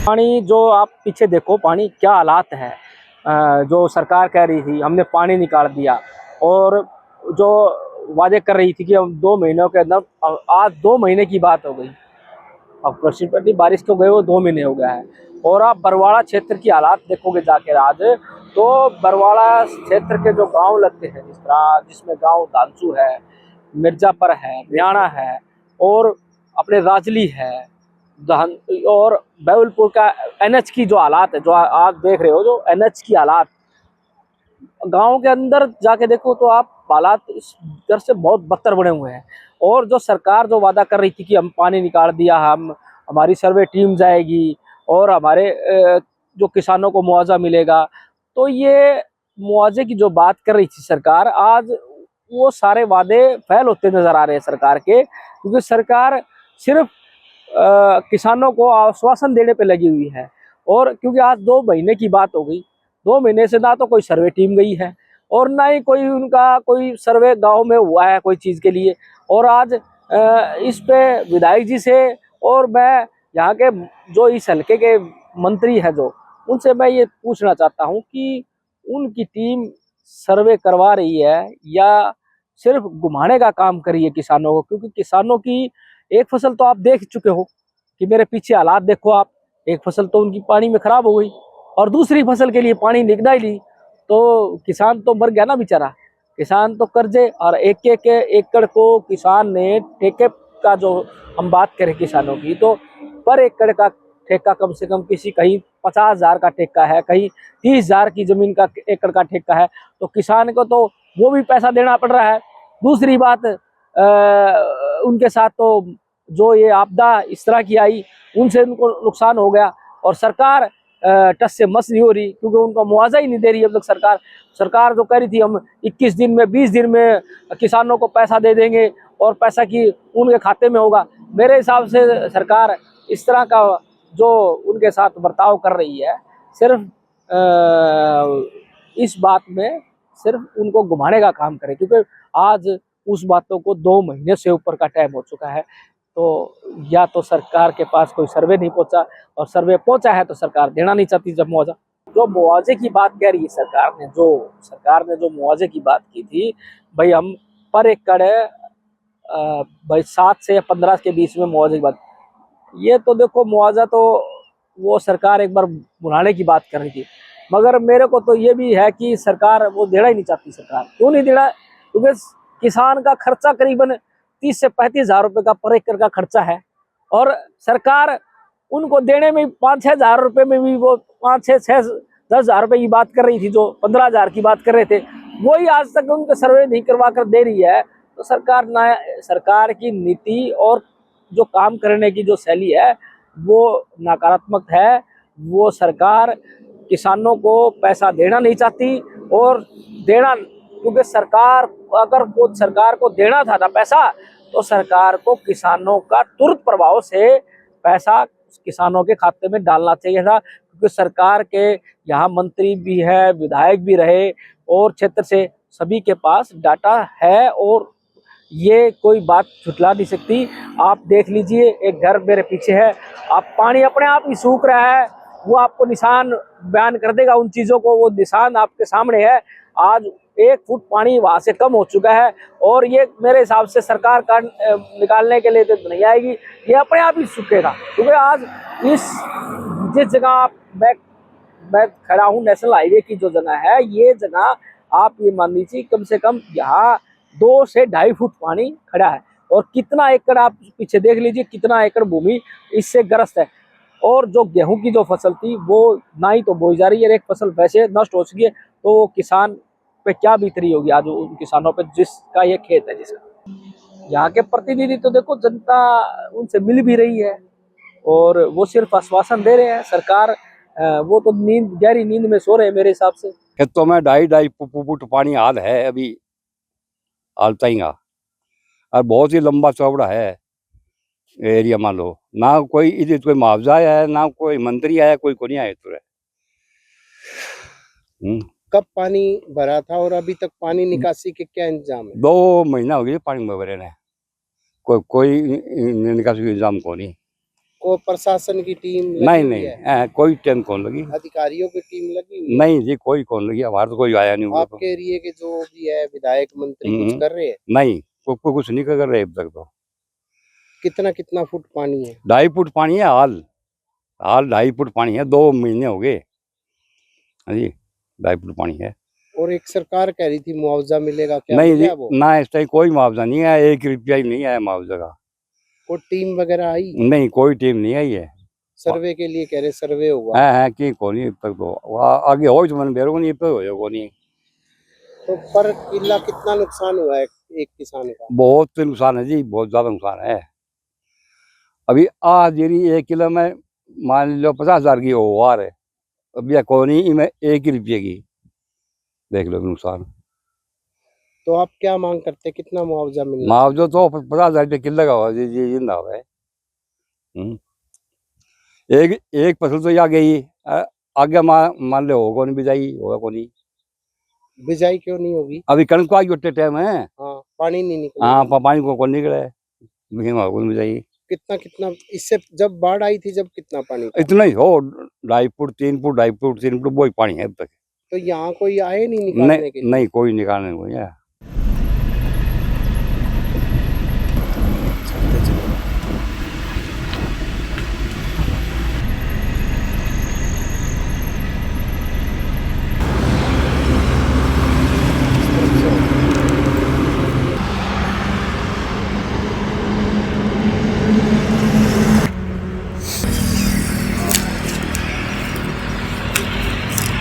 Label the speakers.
Speaker 1: पानी जो आप पीछे देखो, पानी क्या हालात है। जो सरकार कह रही थी हमने पानी निकाल दिया, और जो वादे कर रही थी कि हम 2 महीनों के अंदर, आज 2 महीने की बात हो गई। अब कृषि पर बारिश तो गए वो 2 महीने हो गया है। और आप बरवाड़ा क्षेत्र की हालात देखोगे जाकर आज, तो बरवाड़ा क्षेत्र के जो गांव लगते हैं, जिसमें गांव दानसू है, मिर्जापुर है, रियाणा है, और अपने राजली है, और बैवलपुर का एनएच की जो हालात है, जो आप देख रहे हो, जो एनएच की हालात, गांव के अंदर जाके देखो तो आप हालात इस दर से बहुत बदतर बने हुए हैं। और जो सरकार जो वादा कर रही थी कि हम पानी निकाल दिया, हम हमारी सर्वे टीम जाएगी और हमारे जो किसानों को मुआवजा मिलेगा, तो ये मुआवजे की जो बात कर रही थी सरकार, आज वो सारे वादे फेल होते नजर आ रहे हैं सरकार के, क्योंकि सरकार सिर्फ किसानों को आश्वासन देने पे लगी हुई है। और क्योंकि आज 2 महीने की बात हो गई, 2 महीने से ना तो कोई सर्वे टीम गई है, और ना ही कोई उनका कोई सर्वे गांव में हुआ है कोई चीज़ के लिए। और आज इस पे विधायक जी से, और मैं यहाँ के जो इस हल्के के मंत्री हैं, जो उनसे मैं ये पूछना चाहता हूँ कि उनकी टीम सर्वे करवा रही है या सिर्फ घुमाने का काम कर रही है किसानों को। क्योंकि किसानों की एक फसल तो आप देख चुके हो कि मेरे पीछे हालात देखो आप, एक फसल तो उनकी पानी में खराब हो गई, और दूसरी फसल के लिए पानी निकला ही नहीं, तो किसान तो मर गया ना बेचारा। किसान तो कर्जे, और एक एक एकड़ को किसान ने ठेके का, जो हम बात करें किसानों की, तो पर एकड़ का ठेका कम से कम, किसी कहीं 50,000 का ठेका है, कहीं 30,000 की जमीन का एकड़ का ठेका है, तो किसान को तो वो भी पैसा देना पड़ रहा है। दूसरी बात, उनके साथ तो जो ये आपदा इस तरह की आई, उनसे उनको नुकसान हो गया, और सरकार टस से मस नहीं हो रही, क्योंकि उनको मुआवजा ही नहीं दे रही अब तक सरकार। सरकार तो कह रही थी हम 21 दिन में, 20 दिन में किसानों को पैसा दे देंगे, और पैसा की उनके खाते में होगा। मेरे हिसाब से सरकार इस तरह का जो उनके साथ बर्ताव कर रही है, सिर्फ इस बात में सिर्फ उनको घुमाने का काम करे, क्योंकि आज उस बातों को 2 महीने से ऊपर का टाइम हो चुका है। तो या तो सरकार के पास कोई सर्वे नहीं पहुंचा, और सर्वे पहुंचा है तो सरकार देना नहीं चाहती जब मुआवजा। जो मुआवजे की बात कह रही है सरकार ने जो मुआवजे की बात की थी, भाई हम पर एकड़ भाई 7 से या 15 के बीच में मुआवजे की बात, ये तो देखो मुआवजा तो वो सरकार एक बार बुलाने की बात कर रही थी, मगर मेरे को तो ये भी है कि सरकार वो देना ही नहीं चाहती। सरकार क्यों नहीं देना? क्योंकि किसान का खर्चा करीबन 30 से 35,000 रुपये का पर एकड़ का खर्चा है, और सरकार उनको देने में 5-6 हजार रुपये में भी, वो 5-6-10 हजार रुपये की बात कर रही थी, जो 15,000 की बात कर रहे थे, वही आज तक उनके सर्वे नहीं करवा कर दे रही है। तो सरकार की नीति और जो काम करने की जो शैली है वो नकारात्मक है। वो सरकार किसानों को पैसा देना नहीं चाहती, और देना, क्योंकि सरकार को देना था ना पैसा, तो सरकार को किसानों का तुरंत प्रभाव से पैसा किसानों के खाते में डालना चाहिए था। क्योंकि सरकार के यहाँ मंत्री भी है, विधायक भी रहे, और क्षेत्र से सभी के पास डाटा है, और ये कोई बात झुटला नहीं सकती। आप देख लीजिए, एक घर मेरे पीछे है, आप पानी अपने आप ही सूख रहा है, वो आपको निशान बयान कर देगा उन चीज़ों को, वो निशान आपके सामने है। आज 1 फुट पानी वहाँ से कम हो चुका है, और ये मेरे हिसाब से सरकार का निकालने के लिए तो नहीं आएगी, ये अपने आप ही सूखेगा। क्योंकि आज जिस जगह मैं खड़ा हूँ, नेशनल हाईवे की जो जगह है, ये जगह आप ये मान लीजिए कम से कम यहाँ 2 से 2.5 फुट पानी खड़ा है, और कितना एकड़ आप पीछे देख लीजिए, कितना एकड़ भूमि इससे ग्रस्त है। और जो गेहूं की जो फसल थी वो ना ही तो बोई जा रही है, एक फसल वैसे नष्ट हो चुकी है, तो किसान पे क्या बीत रही होगी आज उन किसानों पे जिसका ये खेत है। जिसका यहाँ के प्रतिनिधि तो देखो, जनता उनसे मिल भी रही है, और वो सिर्फ आश्वासन दे रहे हैं। सरकार वो तो गहरी नींद में सो रहे हैं मेरे हिसाब से।
Speaker 2: खेतों में 2.5 फुट पानी हाल है अभी, हालता ही और बहुत ही लंबा चौड़ा है एरिया। मान लो ना कोई इधर कोई मुआवजा आया है, ना कोई मंत्री आया, कोई को नहीं आया तो
Speaker 3: कब पानी भरा था और अभी तक पानी निकासी के क्या इंतजाम है?
Speaker 2: 2 महीना हो गया पानी में भरे ने, कोई निकासी का इंतजाम को नहीं।
Speaker 3: को प्रशासन की टीम लगी
Speaker 2: नहीं
Speaker 3: हुई
Speaker 2: नहीं
Speaker 3: है?
Speaker 2: कोई टेम कौन लगी,
Speaker 3: अधिकारियों की टीम लगी हुई है?
Speaker 2: नहीं जी कोई कौन लगी, हमारे तो कोई आया नहीं हुआ तो।
Speaker 3: आपके एरिया के जो भी है विधायक मंत्री कुछ
Speaker 2: हम्म।
Speaker 3: कर रहे हैं?
Speaker 2: नहीं कुछ नहीं कर रहे अब तक तो।
Speaker 3: कितना कितना फुट पानी है?
Speaker 2: 2.5 फुट पानी है हाल, 2.5 फुट पानी है, 2 महीने हो गए। हाँ जी 2.5 फुट पानी है।
Speaker 3: और एक सरकार कह रही थी मुआवजा मिलेगा, क्या
Speaker 2: नहीं जी
Speaker 3: मिला वो?
Speaker 2: ना, इस टाइम कोई मुआवजा नहीं है, 1 रुपया ही नहीं आया मुआवजा का।
Speaker 3: कोई टीम वगैरह आई?
Speaker 2: नहीं कोई टीम नहीं आई है।
Speaker 3: सर्वे के लिए कह रहे सर्वे हुआ।
Speaker 2: है कि कौन अब तक तो आगे हो तो मैंने बेरो को नहीं, अब तक हो नहीं।
Speaker 3: तो पर किला कितना नुकसान हुआ है एक किसान का?
Speaker 2: बहुत नुकसान है जी, बहुत ज्यादा नुकसान है। अभी आज यदि 1 किलो में मान लो 50,000 की ओवार है, अभी कोनी में 1 रुपये की, देख लो नुकसान।
Speaker 3: तो आप क्या मांग करते हैं, कितना मुआवजा मिलना
Speaker 2: मुआवजा तो 50,000 रुपये किलो का हुआ जी, जिंदा हुआ है। एक एक फसल तो आ गई, आगे मान लो होगा नहीं, बिजाई होगा को नहीं।
Speaker 3: चाहिए? बिजाई क्यों नहीं होगी?
Speaker 2: अभी कणक को आई उठे टाइम है।
Speaker 3: हाँ, पानी नहीं निकला।
Speaker 2: हाँ पानी को निकले, बिजाई
Speaker 3: कितना कितना इससे जब बाढ़ आई थी जब कितना पानी था?
Speaker 2: इतना ही हो, 2.5 फुट 3 फुट 2.5 फुट 3 फुट वही पानी है अब तक।
Speaker 3: तो यहाँ कोई आए नहीं निकालने के लिए?
Speaker 2: नहीं कोई निकालने को है।